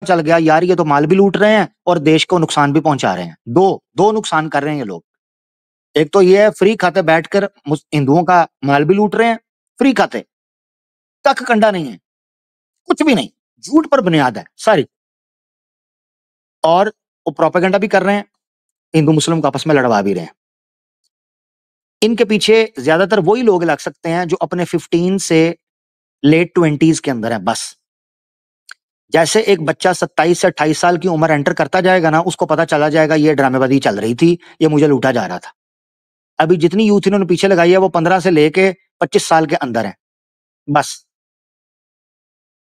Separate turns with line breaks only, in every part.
चल गया यार ये तो माल भी लूट रहे हैं और देश को नुकसान भी पहुंचा रहे हैं। दो नुकसान कर रहे हैं ये लोग। एक तो ये है फ्री खाते बैठकर हिंदुओं का माल भी लूट रहे हैं, फ्री खाते, कख कंडा नहीं है, कुछ भी नहीं, झूठ पर बुनियाद है सारी। और वो प्रोपेगेंडा भी कर रहे हैं, हिंदू मुस्लिम को आपस में लड़वा भी रहे हैं। इनके पीछे ज्यादातर वही लोग लग सकते हैं जो अपने 15 से लेट 20s के अंदर है बस। जैसे एक बच्चा 27 से 28 साल की उम्र एंटर करता जाएगा ना, उसको पता चला जाएगा ये ड्रामेबाजी चल रही थी, ये मुझे लूटा जा रहा था। अभी जितनी यूथ इन्होंने पीछे लगाई है वो 15 से लेके 25 साल के अंदर है बस।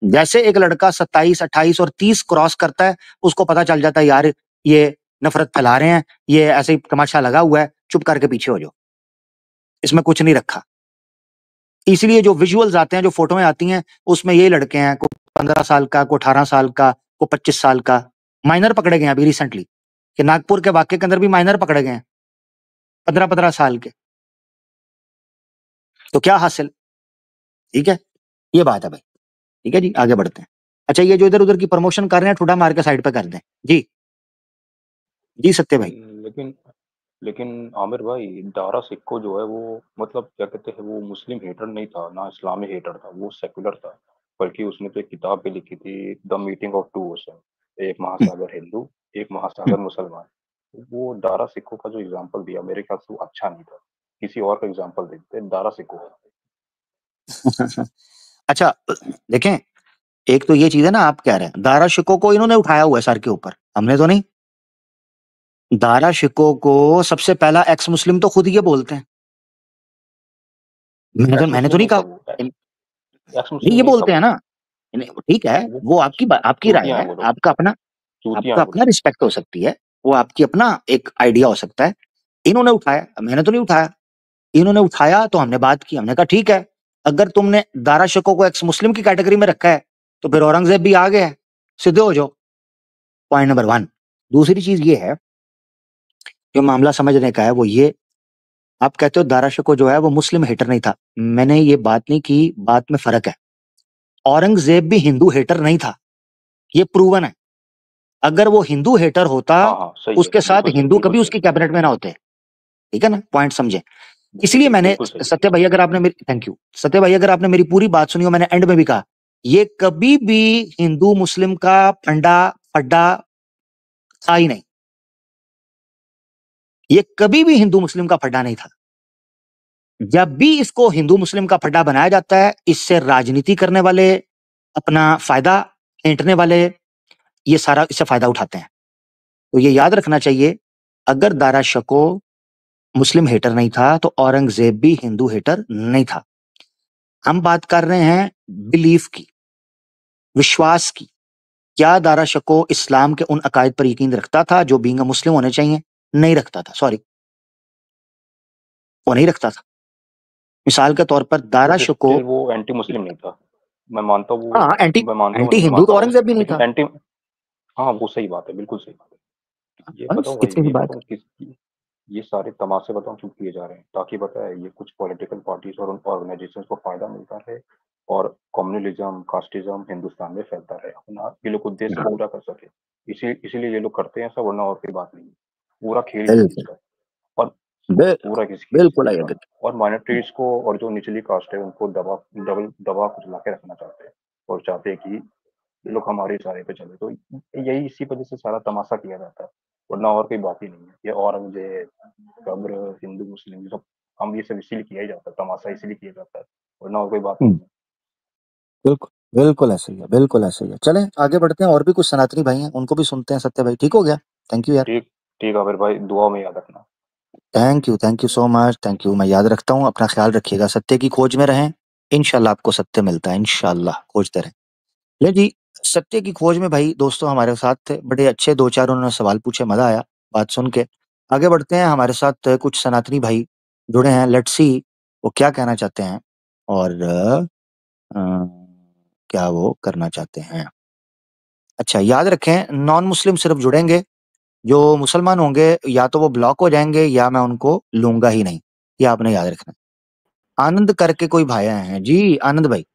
जैसे एक लड़का 27, 28 और 30 क्रॉस करता है, उसको पता चल जाता है यार ये नफरत फैला रहे हैं, ये ऐसे ही तमाशा लगा हुआ है, चुप करके पीछे हो जाओ, इसमें कुछ नहीं रखा। इसलिए जो विजुअल्स आते हैं, जो फोटोएं आती हैं, उसमें ये लड़के हैं, को 15 साल का, को 18 साल का, को 25 साल का। माइनर पकड़े गए अभी रिसेंटली, कि नागपुर के वाक्य के अंदर भी माइनर पकड़े गए हैं 15-15 साल के। तो क्या हासिल? ठीक है, ये बात है भाई। ठीक है जी, आगे बढ़ते हैं। अच्छा, ये जो इधर उधर की प्रमोशन कर रहे हैं, ठुडा मार के साइड पे कर दें जी। जी सत्य भाई।
लेकिन लेकिन आमिर भाई, दारा सिक्को जो है वो, मतलब क्या कहते हैं, वो मुस्लिम हेटर नहीं था, ना इस्लामी हेटर था, वो सेकुलर था। बल्कि उसने तो एक किताब भी लिखी थी, the meeting of two ocean, एक महासागर हिंदू, एक महासागर मुसलमान। वो दारा सिक्को का जो एग्जाम्पल दिया, मेरे ख्याल से वो अच्छा नहीं था। किसी और का एग्जाम्पल देखते, दारा सिक्को का।
अच्छा देखें, एक तो ये चीज है ना, आप कह रहे हैं दारा शिको को इन्होंने उठाया हुआ है सर के ऊपर, हमने तो नहीं। दारा शिको को सबसे पहला एक्स मुस्लिम तो खुद ये बोलते हैं,
एक्स
मैंने तो
मुस्लिम
नहीं
नहीं था
कहा।
वो, एक्स
नहीं,
मुस्लिम
ये
नहीं था
बोलते हैं
वो।
ना। नहीं, ठीक है,
वो
वो आपकी राय
चूतिया है
है,
वो लोग, चूतिया
आपका
है वो
अपना
लोग।
रिस्पेक्ट हो सकती है, वो आपकी अपना एक आइडिया हो सकता है। इन्होंने उठाया, मैंने तो नहीं उठाया। इन्होंने उठाया तो हमने बात की, हमने कहा ठीक है, अगर तुमने दारा शिको को एक्स मुस्लिम की कैटेगरी में रखा है तो फिर औरंगजेब भी आ गया है, सीधे हो जाओ। Point number 1। दूसरी चीज ये है, जो मामला समझने का है वो ये, आप कहते हो दारा शिको जो है वो मुस्लिम हेटर नहीं था, मैंने ये बात नहीं की, बात में फर्क है। औरंगजेब भी हिंदू हेटर नहीं था, ये प्रूवन है। अगर वो हिंदू हेटर होता,
हाँ हाँ, सही है,
उसके साथ
बिल्कुल सही,
हिंदू
बिल्कुल
कभी
सही,
उसकी कैबिनेट में ना होते। ठीक है ना, पॉइंट समझे।
बिल्कुल
इसलिए
सही,
मैंने,
बिल्कुल सही।
सत्य भाई अगर आपने मेरी, थैंक यू सत्य भाई, अगर आपने मेरी पूरी बात सुनी हो, मैंने एंड में भी कहा, ये कभी भी हिंदू मुस्लिम का फंडा अड्डा था ही नहीं। ये कभी भी हिंदू मुस्लिम का फड्डा नहीं था। जब भी इसको हिंदू मुस्लिम का फड्डा बनाया जाता है, इससे राजनीति करने वाले, अपना फायदा ऐंठने वाले, ये सारा इससे फायदा उठाते हैं। तो ये याद रखना चाहिए, अगर दारा शको मुस्लिम हेटर नहीं था तो औरंगजेब भी हिंदू हेटर नहीं था। हम बात कर रहे हैं बिलीफ की, विश्वास की। क्या दारा शको इस्लाम के उन अकायद पर यकीन रखता था जो बीइंग अ मुस्लिम होने चाहिए? नहीं रखता था, सॉरी, वो नहीं रखता था। मिसाल के तौर पर दारा
बट
शको,
स्टिल वो एंटी मुस्लिम नहीं था। मैं मानता हूँ
हाँ एंटी,
मैं मानता हूँ,
एंटी
नहीं
हिंदू तो
मानता हूँ,
औरंगजेब भी नहीं
लेकिन
था।
एंटी, हाँ वो सही बात है, बिल्कुल सही बात है। ये
बस
बताओ भाई,
इतनी सी
ये
बात।
बताओ किस, ये सारे तमाशे बताओ क्यों किए जा रहे हैं? ताकि बताए ये कुछ पॉलिटिकल पार्टीज और उन ऑर्गेनाइजेशन को फायदा मिलता है, और कम्युनलिज्म, कास्टिज्म हिंदुस्तान में फैलता रहे, अपना ये लोग उद्देश्य
हाँ,
पूरा कर सके। इसीलिए ये लोग करते हैं सब, वरना और कोई बात नहीं है। पूरा खेल किसी
बिल्कुल,
चीज का, और
बिल्कुल,
पूरा किसी किसी
बिल्कुल
चीज
आई
का।
एग्री।
और माइनॉरिटीज को और जो निचली कास्ट है उनको दबा कुचला के रखना चाहते हैं, और चाहते हैं कि ये लोग हमारे इशारे पे चले। तो यही इसी वजह से सारा तमाशा किया जाता है, वरना और कोई बात ही नहीं है। ये औरंगजेब, कब्र, हिंदू मुस्लिम, ये सब हम ये सब इसीलिए किया ही जाता है, तमाशा इसीलिए किया जाता है, वरना और कोई बात नहीं
हम्म,
है।
बिल्कुल, बिल्कुल ऐसे ही है, बिल्कुल ऐसे ही है। चलें आगे बढ़ते हैं, और भी कुछ सनातनी भाई हैं, उनको भी सुनते हैं। सत्य भाई ठीक हो गया, थैंक यू यार।
ठीक, ठीक है, फिर भाई दुआ में याद रखना।
Thank you so much, thank you, मैं याद रखता हूँ। अपना ख्याल रखिएगा, सत्य की खोज में रहें, इंशाल्लाह आपको सत्य मिलता है, इंशाल्लाह खोजते रहें। ले जी, सत्य की खोज में भाई दोस्तों हमारे साथ थे, बड़े अच्छे दो चार उन्होंने सवाल पूछे, मजा आया बात सुन के। आगे बढ़ते हैं, हमारे साथ कुछ सनातनी भाई जुड़े हैं, लेट्स सी वो क्या कहना चाहते हैं और क्या वो करना चाहते हैं। अच्छा, याद रखें, नॉन मुस्लिम सिर्फ जुड़ेंगे, जो मुसलमान होंगे या तो वो ब्लॉक हो जाएंगे या मैं उनको लूंगा ही नहीं, ये आपने याद रखना। आनंद करके कोई भाई आए हैं जी, आनंद भाई।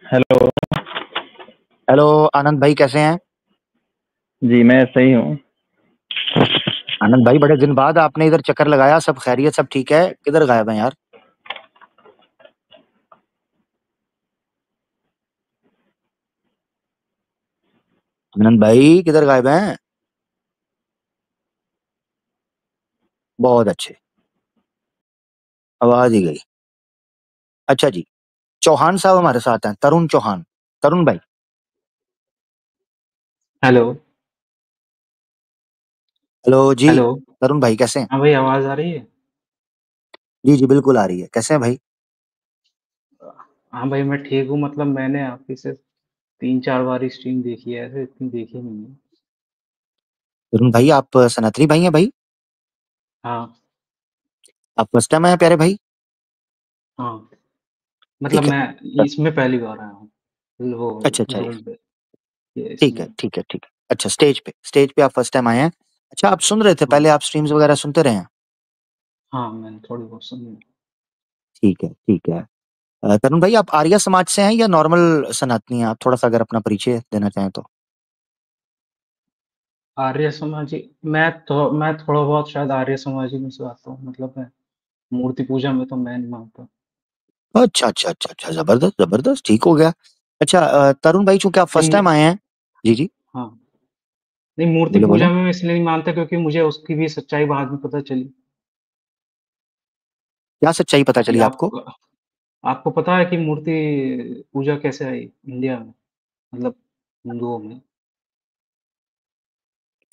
हेलो।
हेलो आनंद भाई, कैसे हैं?
जी, मैं सही हूँ।
आनंद भाई, बड़े दिन बाद आपने इधर चक्कर लगाया। सब खैरियत, सब ठीक है? किधर गायब हैं यार? आनंद भाई किधर गायब हैं? बहुत अच्छे। आवाज ही गई। अच्छा जी। चौहान साहब हमारे साथ हैं, तरुण चौहान। तरुण भाई।
हेलो।
हेलो जी।
हेलो।
तरुण भाई कैसे हैं?
हाँ भाई, आवाज आ रही है?
जी जी बिल्कुल आ रही है। कैसे हैं भाई?
हाँ भाई, मैं ठीक हूँ। मतलब मैंने आपकी से 3-4 बार स्ट्रीम देखी है, ऐसे इतनी देखी नहीं है।
तरुण भाई, आप सनातनी भाई हैं भाई?
हाँ।
आप फर्स्ट टाइम आए हैं प्यारे भाई?
हाँ, मतलब
ठीक है।
मैं
अ,
इसमें पहली बार आया हूँ। वो
अच्छा अच्छा।
वर्ल्ड पे, ये
ठीक है
इसमें।
ठीक है ठीक है। अच्छा, स्टेज पे आप फर्स्ट टाइम आए हैं। अच्छा, आप सुन रहे थे
हाँ।
पहले? आप स्ट्रीम्स वगैरह सुनते रहे हैं?
हाँ, मैंने थोड़ी बहुत सुनी है।
ठीक है ठीक है। तरुण भाई, आप आर्य समाज से हैं या नॉर्मल सनातनी हैं? आप थोड़ा सा अगर अपना परिचय देना चाहें तो।
आर्य समाजी। मैं थोड़ा बहुत शायद आर्य समाजी में से आता हूँ। मतलब मैं मूर्ति पूजा में तो मैं नहीं मानता।
अच्छा अच्छा अच्छा अच्छा, जबरदस्त जबरदस्त, ठीक हो गया। अच्छा, तरुण भाई, चूंकि आप
नहीं
फर्स्ट टाइम आए हैं। जी जी।
हाँ। नहीं, मूर्ति
बोले बोले।
पूजा में मैं इसलिए नहीं मानता क्योंकि मुझे उसकी भी सच्चाई बाद में पता चली।
क्या सच्चाई पता
कि
चली आपको?
आपको आपको पता है कि मूर्ति पूजा कैसे आई इंडिया में? मतलब हिंदुओं में।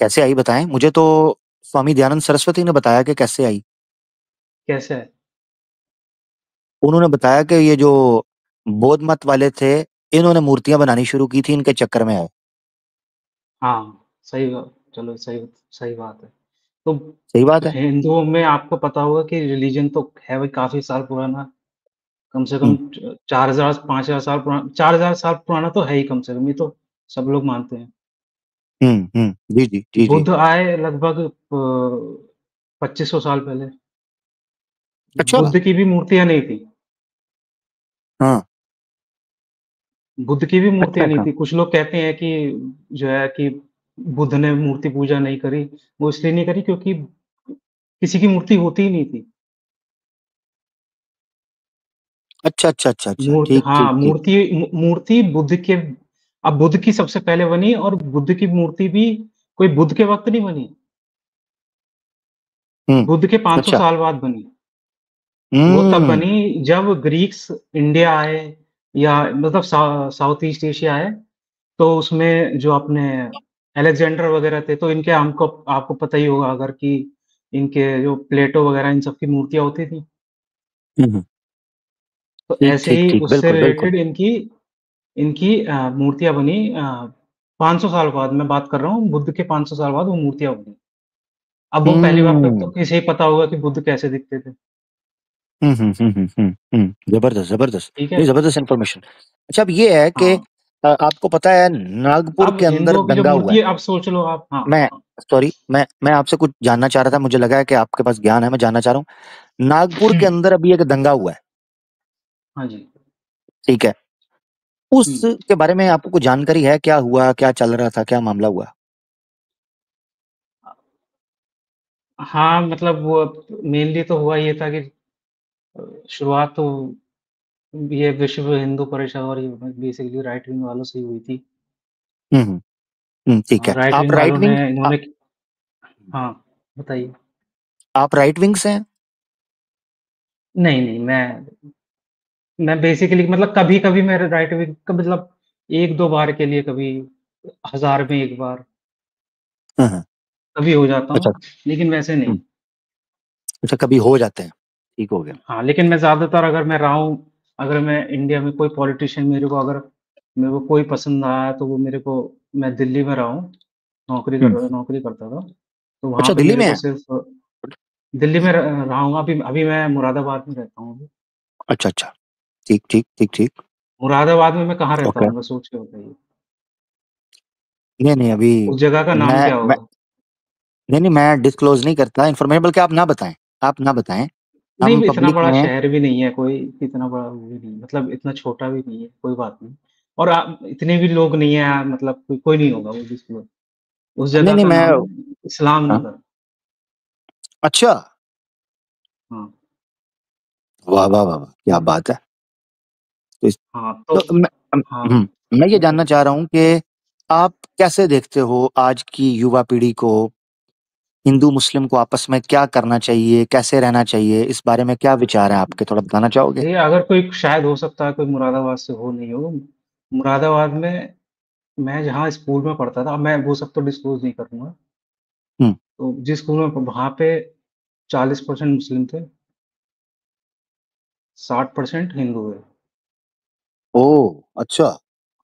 कैसे आई बताएं मुझे तो। स्वामी दयानंद सरस्वती ने बताया कि कैसे आई।
कैसे है?
उन्होंने बताया कि ये जो बौद्ध मत वाले थे, इन्होंने मूर्तियां बनानी शुरू की थी, इनके चक्कर में आए।
हाँ, सही बात। चलो, सही सही बात है। तो
सही बात है।
हिंदुओं में आपको पता होगा कि रिलीजन तो है भाई, काफ़ी साल पुराना। कम से कम
हम्म
4000 5000 साल पुराना, 4000 साल पुराना तो है ही कम से कम, ये तो सब लोग मानते हैं।
जी जी जी जी।
बुद्ध आए लगभग 2500 साल पहले।
अच्छा।
बुद्ध की भी मूर्तियाँ नहीं थी।
हाँ।
बुद्ध की भी
अच्छा
मूर्तियाँ नहीं
अच्छा।
थी। कुछ लोग कहते हैं कि जो है कि बुद्ध ने मूर्ति पूजा नहीं करी। वो इसलिए नहीं करी क्योंकि किसी की मूर्ति होती ही नहीं थी।
अच्छा अच्छा अच्छा अच्छा,
मूर्ति,
ठीक
हाँ,
ठीक ठीक।
मूर्ति बुद्ध के, अब बुद्ध की सबसे पहले बनी और बुद्ध की मूर्ति भी कोई बुद्ध के वक़्त नहीं बनी।
हम्म।
बुद्ध के 500
अच्छा।
साल बाद बनी। वो तब
हम्म।
बनी जब ग्रीक्स इंडिया आए, या मतलब साउथ ईस्ट एशिया आए। तो उसमें जो अपने अलेक्जेंडर वगैरह थे, तो इनके हमको आपको पता ही होगा अगर कि इनके जो प्लेटो वगैरह इन सब की मूर्तियाँ होती थी।
हम्म।
तो
ठीक
ऐसे
ठीक
ही
ठीक,
उससे
बिल्कुल बिल्कुल।
रिलेटेड इनकी इनकी मूर्तियाँ बनी 500 साल बाद। मैं बात कर रहा हूँ बुद्ध के 500 साल बाद वो मूर्तियाँ बनी। अब वो पहली बात तो
हम्म
किसे ही पता होगा कि बुद्ध कैसे दिखते थे।
जबरदस्त जबरदस्त।
ठीक है?
ये जबरदस्त इंफॉर्मेशन। अच्छा, अब ये है कि
हाँ।
आपको पता है नागपुर
अब
के अंदर
हिंदुओं की जो
दंगा हुआ
मूर्ति
है।
है, अब सोच लो आप। हाँ,
मैं
हाँ।
सॉरी, मैं आपसे कुछ जानना चाह रहा था, मुझे लगा है कि आपके पास ज्ञान है, मैं जानना चाह रहा हूँ। नागपुर के अंदर अभी एक दंगा हुआ है।
हाँ जी।
ठीक है।
हुँ।
उसके बारे में आपको कुछ जानकारी है? क्या हुआ, क्या चल रहा था, क्या मामला हुआ?
हाँ, मतलब वो मेनली तो हुआ ये था कि शुरुआत तो ये विश्व हिंदू परिषद और ये बेसिकली राइट विंग वालों से ही हुई थी।
हम्म ठीक है।
राइट
आप
विंग
राइट
वालों ने
विंग
इन्होंने। हाँ, बताइए।
आप राइट विंग से हैं?
नहीं, नहीं, मैं बेसिकली मतलब कभी-कभी मैं राइट विंग का मतलब 1-2 बार के लिए, कभी 1000 में 1 बार,
हाँ।
कभी हो जाता
अच्छा।
हूँ, लेकिन वैसे नहीं।
हम्म, अच्छा, कभी हो जाते हैं। ठीक हो गया।
हाँ, लेकिन मैं ज़्यादातर अगर मैं रहा हूँ, अगर मैं इंडिया में कोई पॉलिटिशियन मेरे को कोई पसंद आया तो वो मेरे को, मैं दिल्ली में रहा हूँ,
हम्म।
नौकरी करता था। तो वहाँ
अच्छा,
पे
दिल्ली
मेरे
में
को
है?
सिर्फ़ दिल्ली में रहा हूँ। अभी अभी मैं मुरादाबाद में रहता हूँ अभी।
अच्छा अच्छा। ठीक ठीक ठीक ठीक।
मुरादाबाद में मैं कहाँ रहता
ओके।
हूँ, बस सोच के बताइए?
नहीं नहीं, अभी
उस जगह का नाम क्या
मैं
होगा?
नहीं नहीं, मैं डिस्क्लोज नहीं करता इन्फॉर्मेशन, बल्कि आप ना बताएं। आप ना बताएं। हम
नहीं, इतना
पब्लिक
बड़ा
में।
शहर भी नहीं है कोई, इतना बड़ा वो भी नहीं, मतलब इतना छोटा भी नहीं है, कोई बात नहीं। और इतने भी लोग नहीं है, मतलब कोई नहीं होगा वो जिसको उस
नहीं
जगह
नहीं
का
मैं
नाम है इस्लाम
हाँ,
नगर।
अच्छा,
हाँ
वाह वाह वाह वाह, क्या बात है। तो
हाँ
तो
हाँ
मैं ये
तो
जानना चाह रहा हूँ कि आप कैसे देखते हो आज की युवा पीढ़ी को, हिंदू मुस्लिम को आपस में क्या करना चाहिए, कैसे रहना चाहिए, इस बारे में क्या विचार है आपके, थोड़ा बताना चाहोगे?
ये अगर कोई शायद हो सकता है कोई मुरादाबाद से हो नहीं हो। मुरादाबाद में मैं जहाँ स्कूल में पढ़ता था, मैं वो सब तो डिस्क्लोज नहीं करूंगा।
हम्म।
तो जिस स्कूल में वहाँ पे 40% मुस्लिम थे, 60% हिंदू थे।
ओ, अच्छा।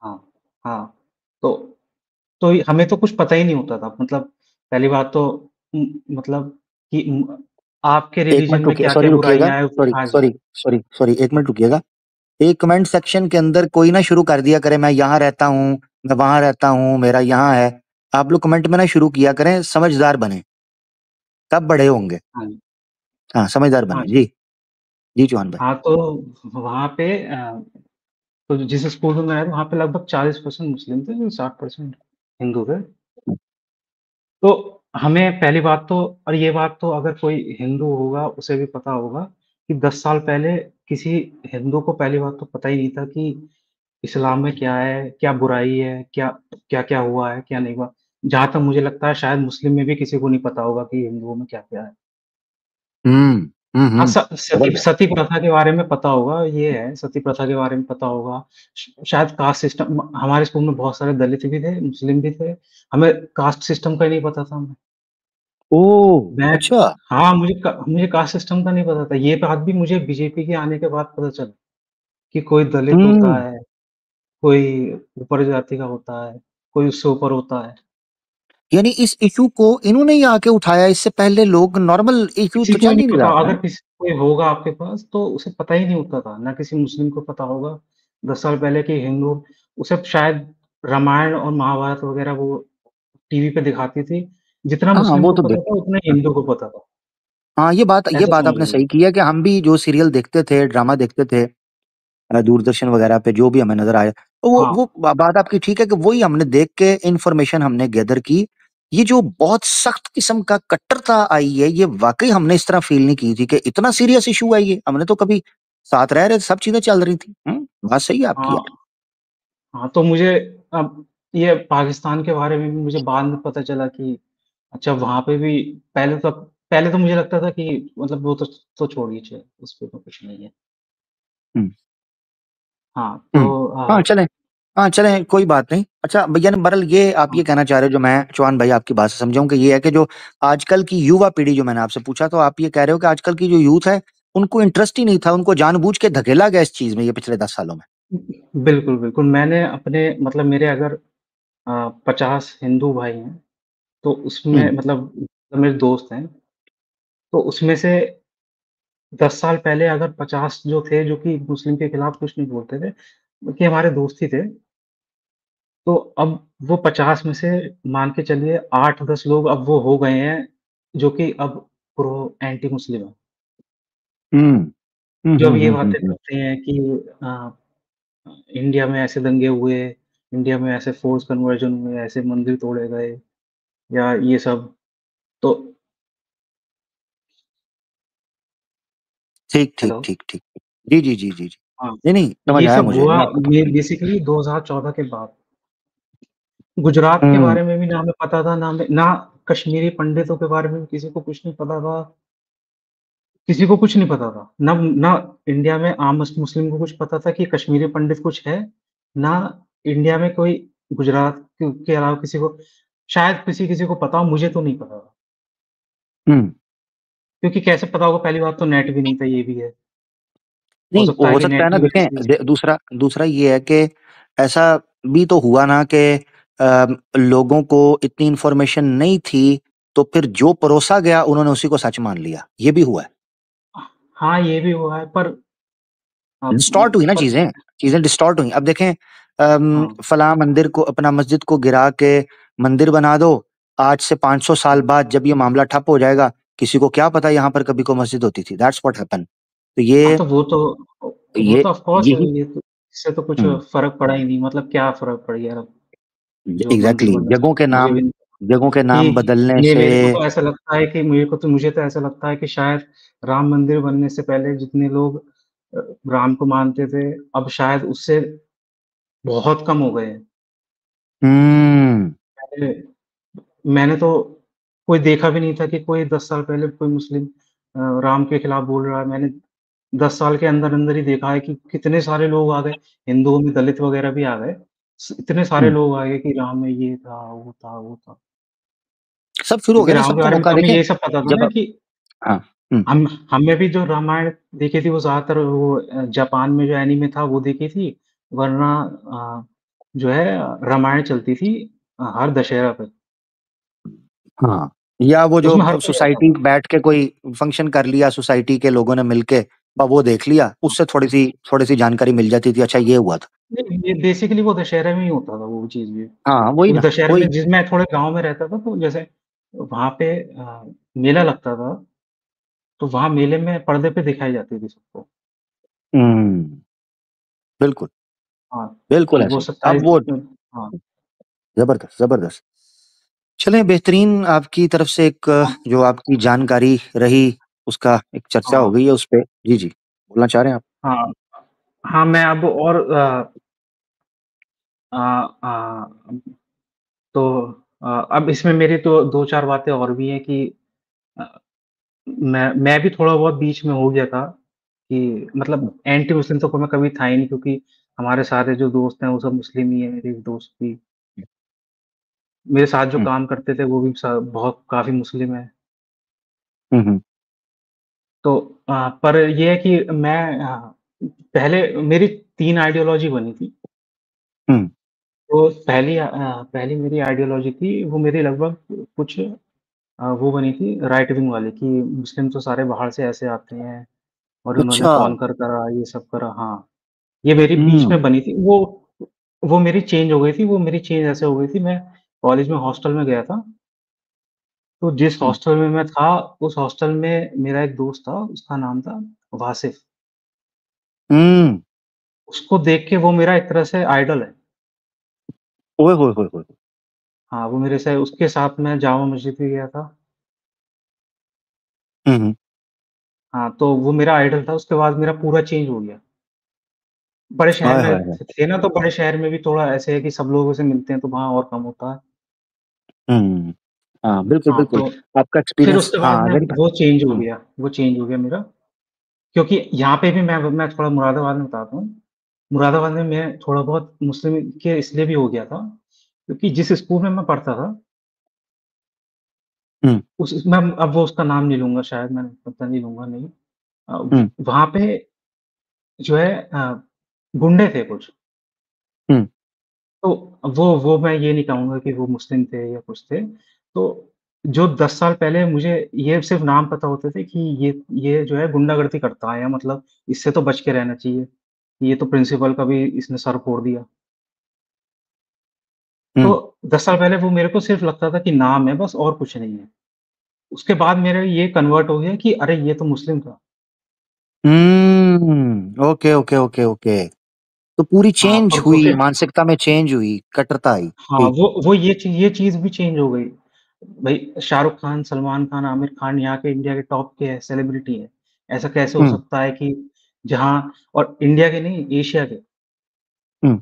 हाँ हाँ। तो हमें तो कुछ पता ही नहीं होता था, मतलब पहली बात तो मतलब कि आपके
एक
रिलीजन
मिनट
में
रुकिए,
क्या
सॉरी
क्या
रुकिएगा,
बुराइयां हैं।
सॉरी
हाँ जी।
सॉरी सॉरी सॉरी, एक मिनट रुकिएगा। एक कमेंट सेक्शन के अंदर कोई ना शुरू कर दिया करे मैं यहाँ रहता हूँ, मैं वहां रहता हूँ, मेरा यहाँ है। आप लोग कमेंट में ना शुरू किया करें, समझदार बने, तब बड़े होंगे।
हाँ जी।
हाँ, समझदार
हाँ
बने
जी।
जी। जी चौहान भाई।
हाँ तो वहाँ पे तो जिस स्कूल में मैं आया वहाँ पे लगभग 40% मुस्लिम थे, 60% हिंदू थे। तो हमें पहली बात तो, और ये बात तो अगर कोई हिंदू होगा उसे भी पता होगा कि 10 साल पहले किसी हिंदू को पहली बात तो पता ही नहीं था कि इस्लाम में क्या है, क्या बुराई है, क्या हुआ है, क्या नहीं हुआ। जहाँ तक मुझे लगता है शायद मुस्लिम में भी किसी को नहीं पता होगा कि हिंदुओं में क्या-क्या है। हाँ,
हम्म।
सती सती प्रथा के बारे में पता होगा, ये है, सती प्रथा के बारे में पता होगा। शायद कास्ट सिस्टम, हमारे स्कूल में बहुत सारे दलित भी थे, मुस्लिम भी थे। हमें कास्ट सिस्टम का ही नहीं पता था हमें।
ओ,
मैं
अच्छा।
हाँ, मुझे कास्ट सिस्टम का नहीं पता था। ये बात भी मुझे बीजेपी के आने के बाद पता चला कि कोई दलित होता
हम्म।
है, कोई ऊपर जाति का होता है, कोई उससे ऊपर होता है।
यानी इस इशू को इन्होंने ही आके उठाया, इससे पहले लोग नॉर्मल इशू
किसी
तो
को ही
चल
नहीं
ही नहीं
पता,
रहा था।
अगर किसी कोई होगा आपके पास तो उसे पता ही नहीं होता था, ना किसी मुस्लिम को पता होगा 10 साल पहले कि हिंदू, उसे शायद रामायण और महाभारत वगैरह वो टीवी पे दिखाती थी, जितना
हाँ
मुस्लिम
वो
को
तो
पता था उतना हिंदू को पता था।
हाँ, ये
ऐसा
बात
समझ
आपने
लीजिए।
सही की है कि हम भी जो सीरियल देखते थे, ड्रामा देखते थे, दूरदर्शन वगैरह पे जो भी हमें नजर आया, तो
हाँ,
बात आपकी ठीक है कि वही हमने देख के इंफॉर्मेशन हमने गैदर की। ये जो बहुत सख्त किस्म का कट्टरता आई है, ये वाकई हमने इस तरह फील नहीं की थी कि इतना सीरियस इशू है ये। हमने तो कभी साथ रह रहे, सब चीजें चल रही थी। बात सही है आपकी
हाँ,
यार।
हाँ, तो मुझे अब ये पाकिस्तान के बारे में भी मुझे बाद में पता चला कि अच्छा वहाँ पे भी पहले तो मुझे लगता था कि मतलब वो तो छोड़िए, उस पे तो कुछ नहीं है।
हम्म।
हाँ,
हम्म।
तो
हाँ चलें, हाँ चलें, कोई बात नहीं। अच्छा भैया ने बरल, ये आप ये
हाँ,
कहना चाह रहे हो, जो मैं चौहान भाई आपकी बात से समझाऊं कि ये है कि जो आजकल की युवा पीढ़ी, जो मैंने आपसे पूछा, तो आप ये कह रहे हो कि आजकल की जो यूथ है, उनको इंटरेस्ट ही नहीं था, उनको जानबूझ के धकेला गया इस चीज में ये पिछले 10 सालों में।
बिल्कुल, बिल्कुल। मैंने अपने मतलब मेरे अगर 50 हिंदू भाई हैं, तो उसमें
हम्म।
मतलब मेरे दोस्त हैं, तो उसमें से 10 साल पहले अगर 50 जो थे, जो कि मुस्लिम के खिलाफ कुछ नहीं बोलते थे, बल्कि हमारे दोस्त ही थे, तो अब वो 50 में से मान के चलिए 8-10 लोग अब वो हो गए हैं, जो कि अब प्रो एंटी मुस्लिम हैं।
हम्म।
जो अब ये बातें करते हैं कि अ, इंडिया में ऐसे दंगे हुए, इंडिया में ऐसे फ़ोर्स कन्वर्जन हुए, ऐसे मंदिर तोड़े गए या ये सब। तो
ठीक ठीक
हेलो?
ठीक ठीक। जी जी जी जी जी।
हाँ,
नहीं नहीं, समझ
ये
आया
सब
मुझे,
हुआ
मैं आपका
ये बेसिकली 2014 के बाद। गुजरात के
हम्म।
बारे में भी ना हमें पता था, ना कश्मीरी पंडितों के बारे में भी किसी को कुछ नहीं पता था, किसी को कुछ नहीं पता था। ना इंडिया में आम मुस्लिम को कुछ पता था कि कश्मीरी पंडित कुछ है, ना इंडिया में कोई गुजरात के अलावा किसी को, शायद किसी को पता हो, मुझे तो नहीं पता था।
हम्म।
क्योंकि कैसे पता होगा, पहली बात तो नेट भी नहीं था, ये भी है। हो
नहीं,
सकता है
हो
कि
सकता है
नेट
ना,
की वजह
देखें,
से
दूसरा दूसरा ये है कि ऐसा भी तो हुआ ना कि लोगों को इतनी इन्फॉर्मेशन नहीं थी, तो फिर जो परोसा गया उन्होंने उसी को सच मान लिया, ये भी हुआ है।
हाँ, ये भी हुआ है पर
डिस्टॉर्ट हुई ना
पर
चीजें, चीजें डिस्टॉर्ट हुई। अब देखें,
हाँ,
फलां मंदिर को, अपना मस्जिद को गिरा के मंदिर बना दो, आज से 500 साल
हाँ,
बाद जब ये मामला ठप हो जाएगा, किसी को क्या पता यहाँ पर कभी को मस्जिद होती थी। That's what happen. तो
हाँ,
ये
तो वो तो ऑफ कोर्स है
यही
ये तो। इससे तो कुछ
हुँ,
फ़र्क पड़ा ही नहीं, मतलब क्या फ़र्क पड़ गया अब, जो मंदिर
एग्ज़ैक्टली
बनने से
जगहों के
कि
नाम बदलने
ये
से।
मेरे को तो ऐसा लगता है कि मुझे तो ऐसा लगता है कि शायद राम मंदिर बनने से पहले जितने लोग अ, राम को मानते थे, अब शायद उससे बहुत कम हो गए हैं।
हुँ,
पहले मैंने तो कोई देखा भी नहीं था कि कोई 10 साल पहले कोई मुस्लिम राम के खिलाफ बोल रहा है। मैंने 10 साल के अंदर-अंदर ही देखा है कि कितने सारे लोग आ गए, हिंदुओं में दलित वगैरह भी आ गए। इतने सारे
हुँ,
लोग आ गए कि राम में ये था, वो था, वो था।
सब शुरू हो
क्योंकि
गया ना,
राम के
सबको
बारे में
मौका
तो हमें
देखें
ये सब पता था
जब
ना
आप।
कि
हाँ, हुँ,
हमने भी जो रामायण देखी थी वो ज़्यादातर वो जापान में जो एनीमे था वो देखी थी, वरना जो है रामायण चलती थी हर दशहरा पे।
हाँ, या वो जो
उसमें हर कोई आता
सोसाइटी
था।
बैठ के कोई फंक्शन कर लिया सोसाइटी के लोगों ने मिलके, वो देख लिया, उससे थोड़ी-सी जानकारी मिल जाती थी, अच्छा ये हुआ था।
नहीं, ये बेसिकली वो दशहरे में ही होता था वो चीज़ भी।
हाँ, वही
क्योंकि
ना,
दशहरे में
वही।
मैं थोड़े गाँव में रहता था तो जैसे वहाँ पे मेला लगता था, तो वहाँ मेले में पर्दे पे दिखाई जाती थी सबको।
हुँ, बिल्कुल,
हाँ,
बिल्कुल
कि वो
ऐसे ही। अब
27
वो
हाँ,
ज़बरदस्त, ज़बरदस्त। चलें, बेहतरीन आपकी तरफ से एक
हाँ,
जो आपकी जानकारी रही, उसका एक चर्चा हो
हाँ,
गई है उस पे। जी, जी। बोलना चाह रहे हैं आप?
हाँ, हाँ, मैं अब और अ अ, तो अब इसमें मेरी तो 2-4 बातें और भी हैं कि अ, मैं भी थोड़ा बहुत बीच में हो गया था कि
हुँ,
मतलब एंटी मुस्लिम तो मैं कभी था ही नहीं क्योंकि हमारे सारे जो दोस्त हैं वो सब मुस्लिम ही हैं, मेरे दोस्त भी। मेरे साथ जो
हुँ,
काम करते थे वो भी बहुत काफ़ी मुस्लिम हैं।
हुँ, हुँ,
तो पर ये है कि मैं पहले मेरी 3 आइडियोलॉजी बनी थी।
हुँ,
तो पहली मेरी आइडियोलॉजी थी वो मेरी लगभग कुछ वो बनी थी राइट विंग वाली कि मुस्लिम तो सारे बाहर से ऐसे आते हैं और उन्होंने
अच्छा।
कॉन्कर करा, ये सब करा हाँ। ये मेरी बीच
हुँ,
में बनी थी। वो मेरी चेंज हो गई थी, वो मेरी चेंज ऐसे हो गई थी मैं कॉलेज में हॉस्टल में गया था। तो जिस
हुँ,
हॉस्टल में मैं था, उस हॉस्टल में मेरा एक दोस्त था, उसका नाम था वासिफ़।
हुँ।
उसको देख के वो मेरा एक तरह से आइडल है।
ओए होए होए होए!
हाँ, वो मेरे से उसके साथ मैं जामा मस्जिद भी गया था।
हुँ, हुँ।
हाँ, तो वो मेरा आइडल था, उसके बाद मेरा पूरा चेंज हो गया। बड़े शहर
हाय, हाय,
में
हाय!
थे ना, तो बड़े शहर में भी थोड़ा ऐसे है कि सब लोगों से मिलते हैं, तो वहाँ और कम होता है।
हुँ। हाँ, बिल्कुल,
हाँ,
बिल्कुल।
तो
आपका
फिर
एक्सपीरियंस
उसके बाद
हाँ,
मैं
वेरी
वो चेंज हो
हुँ,
गया वो चेंज हो गया मेरा। क्योंकि यहाँ पे भी मैं थोड़ा मुरादाबाद में बताता हूँ। मुरादाबाद में मैं थोड़ा बहुत मुस्लिम के इसलिए भी हो गया था, क्योंकि जिस स्कूल में मैं पढ़ता था,
हुँ,
उस मैं अब वो उसका नाम नहीं लूँगा शायद मैं पता नहीं लूँगा नहीं।
हुँ,
वहाँ पे जो है गुंडे थे कुछ।
हुँ,
तो वो मैं ये नहीं कहूँगा कि वो मुस्लिम थे या कुछ थे। तो जो 10 साल पहले मुझे ये सिर्फ़ नाम पता होते थे कि ये जो है गुंडागर्दी करता है, या मतलब इससे तो बच के रहना चाहिए। ये तो प्रिंसिपल का भी इसने सर फोड़ दिया। तो
हुँ।
10 साल पहले वो मेरे को सिर्फ़ लगता था कि नाम है बस और कुछ नहीं है। उसके बाद मेरा ये कन्वर्ट हो गया कि अरे ये तो मुस्लिम था।
Okay, okay, okay, okay. तो पूरी
हाँ,
चेंज
और
हुई,
फिर
मानसिकता में चेंज हुई, कट्टरता आई।
हाँ,
जी।
वो ये चीज़ भी चेंज हो गई। भई शाहरुख खान, सलमान खान, आमिर खान यहाँ के इंडिया के टॉप के हैं, सेलिब्रिटी हैं। ऐसा कैसे हो
हुँ,
सकता है कि जहाँ और इंडिया के नहीं,
हुँ,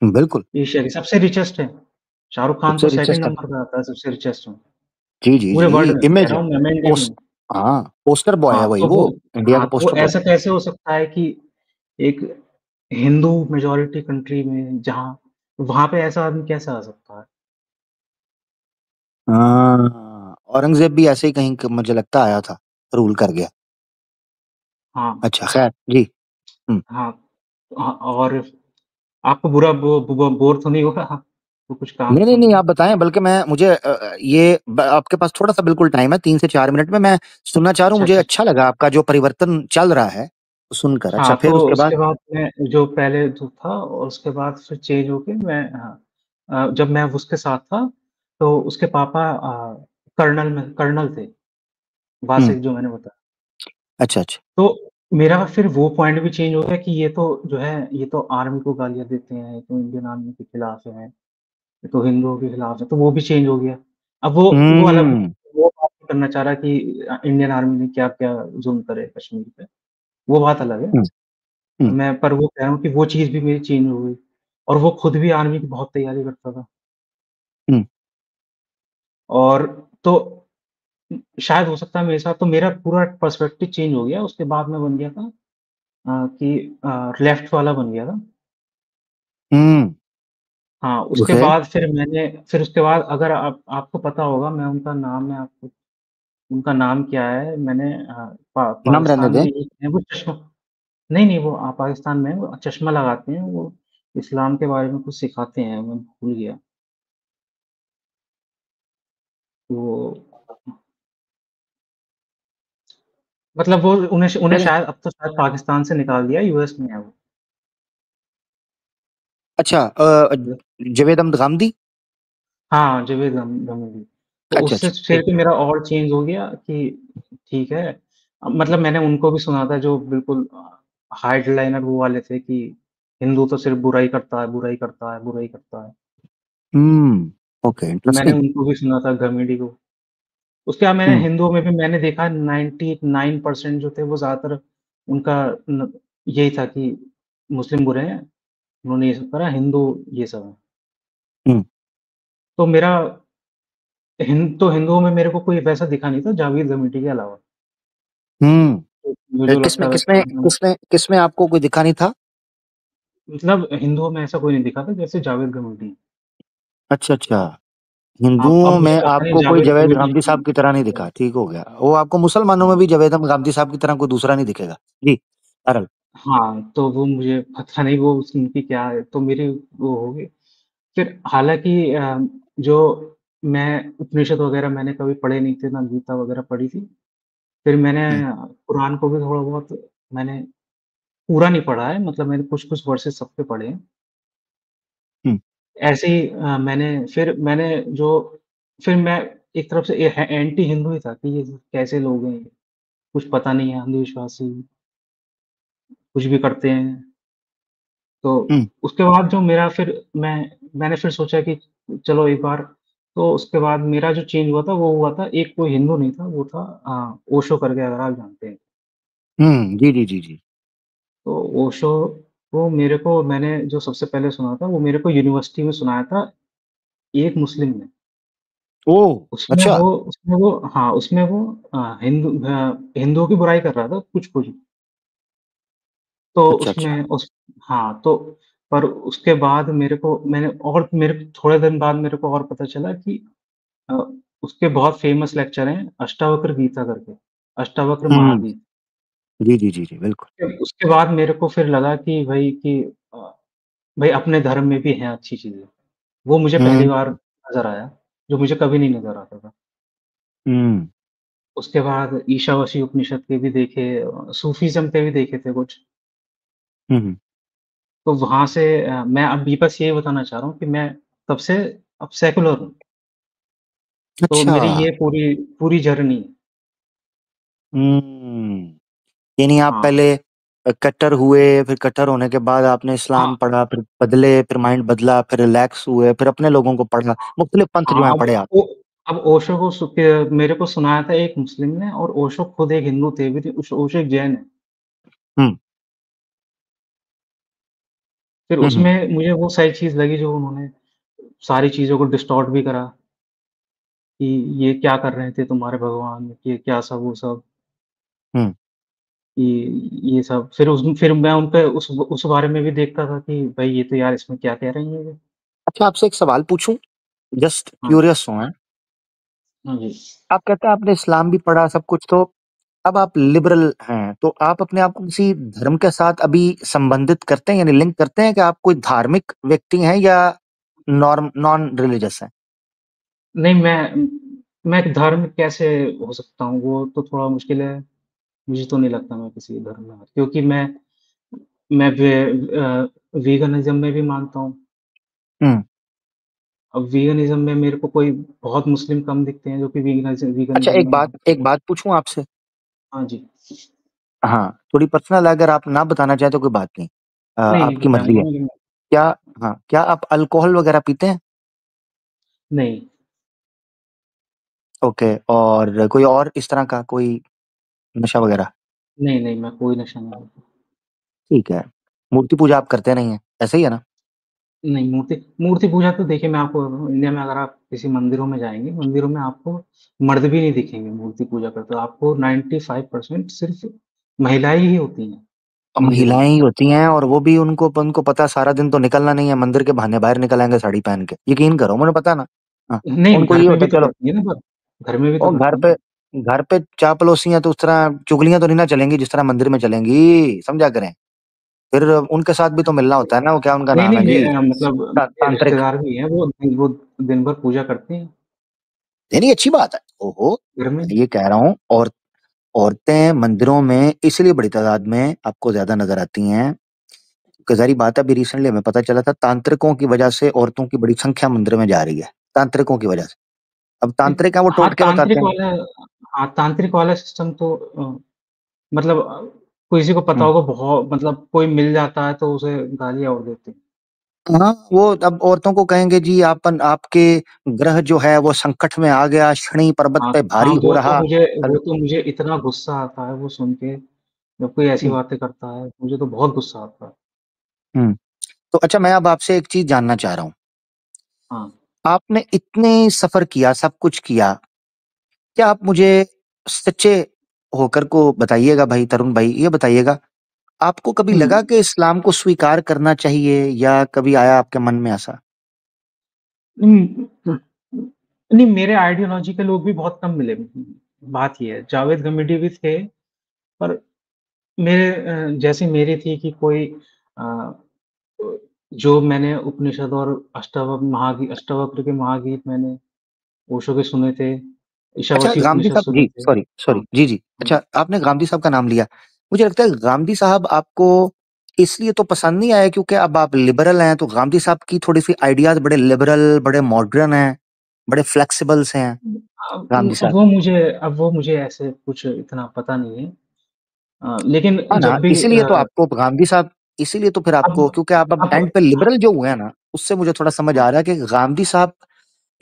बिल्कुल।
एशिया के सबसे रिचेस्ट हैं। शाहरुख खान
सबसे
तो सेकंड
रिचेस्ट है।
नंबर पे आता है सबसे रिचेस्ट में।
जी, जी,
पूरे वर्ल्ड
जी,
में, कह
इमेज
रहा
है।
हूँ मैं इंडिया में
पोस
नहीं।
हाँ, पोस्टर बॉय है
हाँ,
वही
तो
वो, इंडिया का
तो
पोस्टर बॉय।
ऐसा कैसे हो सकता है कि एक हिंदू मेजॉरिटी कंट्री में जहाँ वहाँ पे ऐसा आदमी कैसे आ सकता है?
औरंगज़ेब भी ऐसे ही कहीं क मुझे लगता आया था, रूल कर गया।
हाँ,
अच्छा, खैर, जी। हुँ।
हाँ, हाँ और आपको बुरा बो बोर तो नहीं हुआ? वो कुछ काम
नहीं, नहीं,
था
नहीं,
मेरा।
आप बताएँ बल्कि मैं मुझे ये ब आपके पास थोड़ा-सा बिल्कुल टाइम है 3 से 4 मिनट में मैं सुनना चाह रहा हूँ,
अच्छा,
मुझे
अच्छा, अच्छा।
अच्छा लगा आपका जो परिवर्तन चल रहा है, सुनकर। अच्छा,
हाँ,
फिर
तो
उसके बाद?
उसके बाद मैं जो पहले जो था और उसके बाद फिर चेंज होके मैं जब मैं उसके साथ था, तो उसके पापा कर्नल थे,
हुँ,
वासिफ जो मैंने बताया।
अच्छा, अच्छा।
तो मेरा फिर वो पॉइंट भी चेंज हो गया कि ये तो जो है, ये तो आर्मी को गालियाँ देते हैं, ये तो इंडियन आर्मी के खिलाफ है, ये तो हिंदुओं के खिलाफ है, तो वो भी चेंज हो गया। अब वो अलग,
हम्म।
वो बात नहीं करना चाह रहा कि इंडियन आर्मी ने क्या-क्या ज़ुल्म करे कश्मीर पे, वो बात अलग है।
हम्म। हम्म।
मैं पर वो कह रहा हूँ कि वो चीज़ भी मेरी चेंज हो गई और वो खुद भी आर्मी की बहुत तैयारी करता था।
हम्म।
और तो शायद हो सकता है मेरे साथ, तो मेरा पूरा पर्सपेक्टिव चेंज हो गया। उसके बाद मैं बन गया था कि लेफ्ट वाला बन गया था।
हम्म।
हाँ, उसके
ओके।
बाद फिर उसके बाद अगर आपको पता होगा, मैं आपको उनका नाम क्या है, मैंने
नाम रहने
पाकिस्तान
दें।
में एक है वो चश्मा, नहीं, वो पाकिस्तान में है, वो चश्मा लगाते हैं, वो इस्लाम के बारे में कुछ सिखाते हैं, मैं भूल गया। वो मतलब वो उन्हें
चले।
शायद अब तो शायद पाकिस्तान से निकाल दिया, यूएस में है वो।
अच्छा, जावेद अहमद गांधी।
हाँ, जावेद गमीदी। तो
अच्छा
उससे
अच्छा,
फिर
ठीक
भी
है।
मेरा और चेंज हो गया कि ठीक है। मतलब मैंने उनको भी सुना था जो बिल्कुल हार्डलाइनर वो वाले थे कि हिंदू तो सिर्फ़ बुराई करता है, बुराई करता है, बुराई करता है।
ओके,
मैंने
इंटरेस्टिंग।
उनको भी सुना था गमीडी को। उसके बाद मैंने
हम्म।
हिंदुओं में भी मैंने देखा 99% जो थे वो ज़्यादातर उनका न यही था कि मुस्लिम बुरे हैं, उन्होंने ये सब करा, हिंदू ये सब है।
हम्म।
तो मेरा हिंदुओं में मेरे को कोई वैसा दिखा नहीं था जावेद गमीडी के अलावा।
हम्म।
तो मुझे जो
किसमें
लगता था
किसमें
कि हाँ,
किसमें किसमें आपको कोई दिखा नहीं था?
मतलब हिंदुओं में ऐसा कोई नहीं दिखा था जैसे जावेद गमीडी।
अच्छा अच्छा।
अब
हिंदुओं
मुझे
में
पता नहीं
आपको कोई
जावेद
जावेद
गमीडी
गांधी
की।
साहब की तरह नहीं दिखा, ठीक हो गया। वो आपको मुसलमानों में
हाँ,
भी जावेद गांधी साहब की तरह कोई दूसरा नहीं दिखेगा। जी। अरल।
हाँ, तो वो मुझे पता नहीं वो उनकी क्या है, तो मेरी वो हो गई। फिर हालाँकि जो मैं उपनिषद वगैरह मैंने कभी पढ़े नहीं थे, ना गीता वगैरह पढ़ी थी। फिर मैंने
हम्म।
कुरान को भी थोड़ा बहुत मैंने पूरा नहीं पढ़ा है, मतलब मैंने कुछ-कुछ वर्सेस सब पे पढ़े हैं।
हम्म।
ऐसे ही फिर मैं एक तरफ से एंटी हिंदू ही था कि ये कैसे लोग हैं, कुछ पता नहीं है, अंधविश्वासी, कुछ भी करते हैं। तो
हम्म।
उसके बाद जो मेरा फिर मैंने फिर सोचा कि चलो एक बार, तो उसके बाद मेरा जो चेंज हुआ था वो हुआ था, एक कोई हिंदू नहीं था, वो था ओशो करके, अगर आप जानते हैं।
जी जी जी जी।
तो ओशो को मेरे को मैंने जो सबसे पहले सुना था, वो मेरे को यूनिवर्सिटी में सुनाया था एक मुस्लिम ने।
ओ।
उसमें
अच्छा
वो उसमें वो हाँ, उसमें वो हिंदुओं की बुराई कर रहा था कुछ-कुछ। तो
अच्छा अच्छा।
उसमें उस हाँ, तो पर उसके बाद मेरे को थोड़े दिन बाद मेरे को और पता चला कि अ, उसके बहुत फ़ेमस लेक्चर हैं अष्टावक्र गीता करके, अष्टावक्र
हम्म।
महागीत।
जी जी जी जी, बिल्कुल।
फिर उसके बाद मेरे को फिर लगा कि अ, भई अपने धर्म में भी हैं अच्छी चीज़ें। वो मुझे पहली बार
हम्म।
नज़र आया, जो मुझे कभी नहीं नज़र आता था।
हम्म।
उसके बाद ईशावासी उपनिषद के भी देखे, सूफ़ीज़्म के भी देखे थे कुछ।
हम्म।
तो वहाँ से मैं अभी बस यही बताना चाह रहा हूँ कि मैं तब से अब सेकुलर हूँ। तो
अच्छा।
मेरी ये पूरी पूरी जर्नी।
हम्म। यानी आप
हाँ,
पहले कट्टर हुए, फिर कट्टर होने के बाद आपने
हाँ,
इस्लाम पढ़ा, फिर बदले, फिर माइंड बदला, फिर रिलैक्स हुए, फिर अपने लोगों को पढ़ा, मुख्तलिफ पंथ जो
हाँ,
है पढ़े आप।
अब ओशो को मेरे को सुनाया था एक मुस्लिम ने, और ओशो खुद एक हिंदू थे भी, ओशो एक जैन है।
हम्म।
फिर
हम्म।
उसमें मुझे वो सही चीज़ लगी जो उन्होंने सारी चीज़ों को डिस्टॉर्ट भी करा कि ये क्या कर रहे थे तुम्हारे भगवान, ये क्या सब वो सब,
हम्म।
कि ये सब। फिर मैं उन पे उस बारे में भी देखता था कि भाई ये तो यार इसमें क्या कह रही हैं ये।
अच्छा, आपसे एक सवाल पूछूं? जस्ट
हाँ,
क्यूरियस हूँ मैं।
हाँ जी।
आप कहते हैं आपने इस्लाम भी पढ़ा सब कुछ, तो अब आप लिबरल हैं, तो आप अपने आप को किसी धर्म के साथ अभी संबंधित करते हैं, यानी लिंक करते हैं कि आप कोई धार्मिक व्यक्ति हैं या नॉन रिलीजियस हैं?
नहीं, मैं एक धार्मिक कैसे हो सकता हूँ, वो तो थोड़ा मुश्किल है। मुझे तो नहीं लगता मैं किसी धर्म में, क्योंकि मैं वीगनिज़्म में भी मानता हूँ।
हम्म।
अब वीगनिज़्म में मेरे को कोई बहुत मुस्लिम कम दिखते हैं जो कि
अच्छा,
वीगनिज़्म में
एक बात पूछूं आपसे।
हाँ जी।
हाँ, थोड़ी पर्सनल है, अगर आप ना बताना चाहें तो कोई बात नहीं।
नहीं, नहीं
आपकी मर्ज़ी
बताऊँगा
है।
लेकिन
क्या हाँ, क्या आप अल्कोहल वग़ैरह पीते हैं?
नहीं,
ओके, और कोई और इस तरह का कोई नशा वग़ैरह?
नहीं, नहीं मैं कोई नशा नहीं करता।
ठीक है। मूर्ति पूजा आप करते नहीं हैं, ऐसे ही है ना?
नहीं, मूर्ति मूर्ति पूजा तो देखिए मैं आपको इंडिया में अगर आप किसी मंदिरों में जाएँगे, मंदिरों में आपको मर्द भी नहीं दिखेंगे मूर्ति पूजा करते हुए, आपको 95% सिर्फ़ महिलाएँ ही होती हैं मंदिरों में।
महिलाएँ ही होती हैं, और वो भी उनको पता है सारा दिन तो निकलना नहीं है, मंदिर के बहाने बाहर निकल आएँगे साड़ी पहन के। यकीन करो, मुझे पता है ना। हाँ,
नहीं,
उनको
घर
ये
पे
होता
भी
है
तो
चलो,
करती है ना पर घर में भी तो
और
करती हैं।
घर पे चापलूसी हैं तो उस तरह चुगलियाँ तो नहीं ना चलेंगी जिस तरह मंदिर में चलेंगी, समझा करें। फिर उनके साथ भी तो मिलना होता है ना, वो क्या उनका
नहीं,
नाम
नहीं
है जी?
मतलब मेरे
तांत्रिक।
रिश्तेदार भी हैं, वो दिन भर पूजा करते हैं
नहीं, नहीं, अच्छी बात है। ओहो!
घर में।
मैं ये कह रहा हूँ, और औरतें मंदिरों में इसलिए बड़ी तादाद में आपको ज़्यादा नज़र आती हैं, कि ज़ाहिर बात है, अभी रिसेंटली हमें पता चला था तांत्रिकों की वजह से औरतों की बड़ी संख्या मंदिर में जा रही है, तांत्रिकों की वजह से। अब तांत्रिक हैं, वो
हाँ,
टोटके बताते हैं।
तांत्रिक वाला सिस्टम तो मतलब किसी को पता
हुँ।
होगा मतलब कोई मिल जाता है तो उसे गालियाँ और देते हैं।
हाँ, वो अब औरतों को कहेंगे जी आपके ग्रह जो है वो संकट में आ गया, शनि पर्वत
हाँ,
पे
हाँ,
भारी हो रहा।
वो तो मुझे इतना गुस्सा आता है वो सुन के, जब कोई ऐसी
हुँ,
बातें करता है, मुझे तो बहुत गुस्सा आता है।
हुँ। तो अच्छा, मैं अब आपसे एक चीज़ जानना चाह रहा हूँ।
हाँ।
आपने इतने सफ़र किया, सब कुछ किया, क्या आप मुझे सच्चे होकर को बताइएगा भाई, तरुण भाई, ये बताइएगा, आपको कभी
हुँ।
लगा कि इस्लाम को स्वीकार करना चाहिए, या कभी आया आपके मन में ऐसा?
हुँ, नहीं मेरे आइडियोलॉजी के लोग भी बहुत कम मिले। बात ये है, जावेद गमिडी भी थे, पर मेरे जैसे मेरी थी कि कोई अ, जो मैंने उपनिषद और अष्टावक्र के महागीत मैंने ओशो के सुने थे,
अच्छा,
ईशावासी
गांधी
उपनिषद
साहब
सुने
जी,
थे।
सॉरी,
हाँ,
सॉरी। जी, जी।
हाँ।
अच्छा, आपने गांधी साहब का नाम लिया। मुझे लगता है गांधी साहब आपको इसलिए तो पसंद नहीं आए क्योंकि अब आप लिबरल हैं, तो गांधी साहब की थोड़ी-सी आइडियाज़ बड़े लिबरल, बड़े मॉडर्न हैं, बड़े फ्लेक्सिबल से हैं, गांधी
अब
साहब।
वो मुझे ऐसे कुछ इतना पता नहीं है। लेकिन
हाँ ना,
जब भी
इसीलिए तो आपको गांधी साहब, इसीलिए तो फिर आपको,
अब
क्योंकि आप अब
अब
एंड पे लिबरल जो हुए हैं ना, उससे मुझे थोड़ा समझ आ रहा है कि गांधी साहब,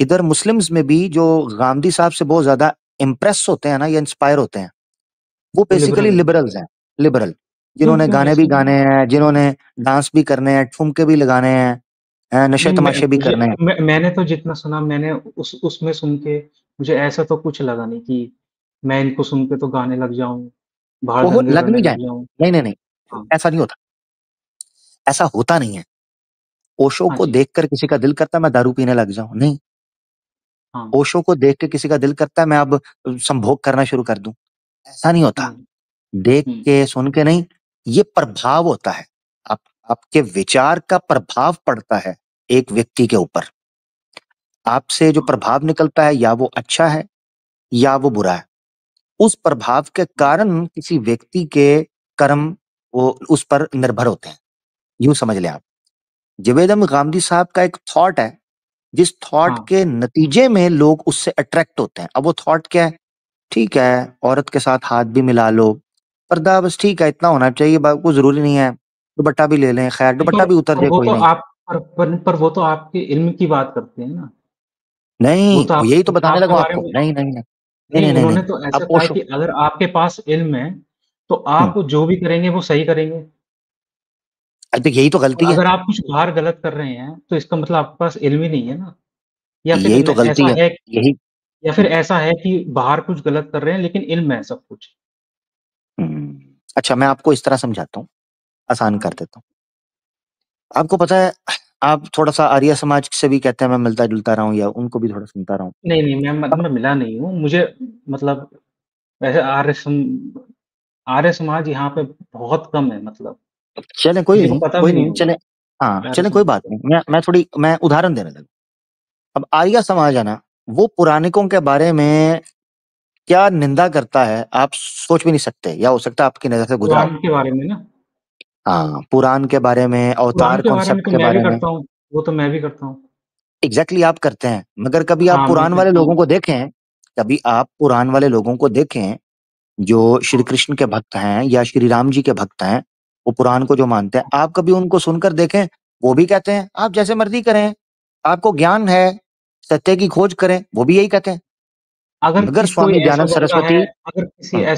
इधर मुस्लिम्स में भी जो गांधी साहब से बहुत ज़्यादा इम्प्रेस होते हैं ना, या इंस्पायर होते हैं, वो
वो
बेसिकली
लिबरल है।
लिबरल्स हैं, लिबरल।
क्यों
जिन्होंने
क्यों
गाने भी
ऐसा
गाने
नहीं?
हैं, जिन्होंने डांस भी करने हैं, ठुमके भी लगाने हैं, नशे
नहीं
तमाशे भी करने हैं।
मैंने तो जितना सुना मैंने उसमें सुन के मुझे ऐसा तो कुछ लगा नहीं कि मैं इनको सुन के तो गाने लग जाऊँ, बाहर
ओहो!
दंगे
लग
करने
नहीं
लग
जाए।
जाऊँ।
नहीं, नहीं, नहीं,
हाँ,
ऐसा नहीं होता, ऐसा होता नहीं है। ओशो
हाँ
को
जी,
देखकर किसी का दिल करता है मैं दारू पीने लग जाऊँ, नहीं।
हाँ।
ओशो को देख के किसी का दिल करता है मैं अब संभोग करना शुरू कर दूँ, ऐसा नहीं होता।
हुँ,
देख
हुँ,
के, सुन के नहीं, ये प्रभाव होता है। आप आपके विचार का प्रभाव पड़ता है एक व्यक्ति के ऊपर। आपसे जो
हाँ,
प्रभाव निकलता है, या वो अच्छा है या वो बुरा है। उस प्रभाव के
हाँ,
कारण किसी व्यक्ति के कर्म वो उस पर निर्भर होते हैं। यूँ समझ लें आप। जावेद गांधी साहब का एक थॉट है, जिस थॉट
हाँ।
के नतीजे में लोग उससे अट्रैक्ट होते हैं। अब वो थॉट क्या है? ठीक है, औरत के साथ हाथ भी मिला लो, पर्दा बस ठीक है, इतना होना चाहिए, कोई ज़रूरी नहीं है। दुपट्टा भी ले लें, खैर
नहीं
दुपट्टा भी उतर
पर
जाए,
वो
कोई
तो
नहीं।
आप पर वो तो आपके इल्म की बात करते हैं ना। वो
नहीं,
तो
यही तो बताने
आपके
लगा हूँ
बारे
आपको।
में
नहीं, नहीं, नहीं। नहीं,
नहीं
नहीं, नहीं,
उन्होंने
नहीं।
तो
अब
ऐसा कहा है
ओशो।
कि अगर आपके पास इल्म है, तो
हुँ,
आप जो भी करेंगे वो सही करेंगे।
अरे तो यही तो
और
गलती है।
अगर आप कुछ बाहर गलत कर रहे हैं, तो इसका मतलब आपके पास इल्म ही नहीं है ना। या फिर
यही तो गलती है। यही। हुँ,
ऐसा है कि बाहर कुछ गलत कर रहे हैं लेकिन इल्म है सब कुछ।
अच्छा, मैं आपको इस तरह समझाता हूँ, आसान कर
हाँ।
देता हूँ। आपको पता है, आप थोड़ा-सा आर्य समाज से भी कहते हैं मैं मिलता-जुलता रहा हूँ, या उनको भी थोड़ा सुनता रहा हूँ।
नहीं, नहीं
अब
मैं मिला नहीं हूँ। मुझे मतलब वैसे आर्य समाज यहाँ पे बहुत कम है मतलब,
चलें,
किसी को पता भी
कोई
नहीं
नहीं,
होगा
चलें। हाँ,
कि आर्य
चलें, कोई
समाज
बात
क्या है।
नहीं। मैं उदाहरण देने लगा। अब आर्य समाज है ना, वो पुराणिकों के बारे में क्या निंदा करता है, आप सोच भी नहीं सकते, या हो सकता है आपकी नज़र से गुज़रा हो।
पुराण के बारे में ना,
हाँ, पुराण के बारे में,
पुराण
अवतार
के बारे में
कॉन्सेप्ट
तो
के
मैं भी
बारे में।
करता हूँ, वो तो मैं भी करता हूँ।
एग्ज़ैक्टली आप करते हैं, मगर कभी आप
हाँ, मैं
पुराण वाले
करता
लोगों
हूँ।
को देखें, कभी आप पुराण वाले लोगों को देखें, जो श्री कृष्ण के भक्त हैं या श्री राम जी के भक्त हैं, वो पुराण को जो मानते हैं, आप कभी उनको सुनकर देखें, वो भी कहते हैं आप जैसे मर्जी करें, आपको ज्ञान है, सत्य की खोज करें, वो भी यही कहते हैं।
अगर
मगर
कोई
स्वामी
ऐसा
दयानंद
बंदा है,
सरस्वती
अगर किसी ऐसा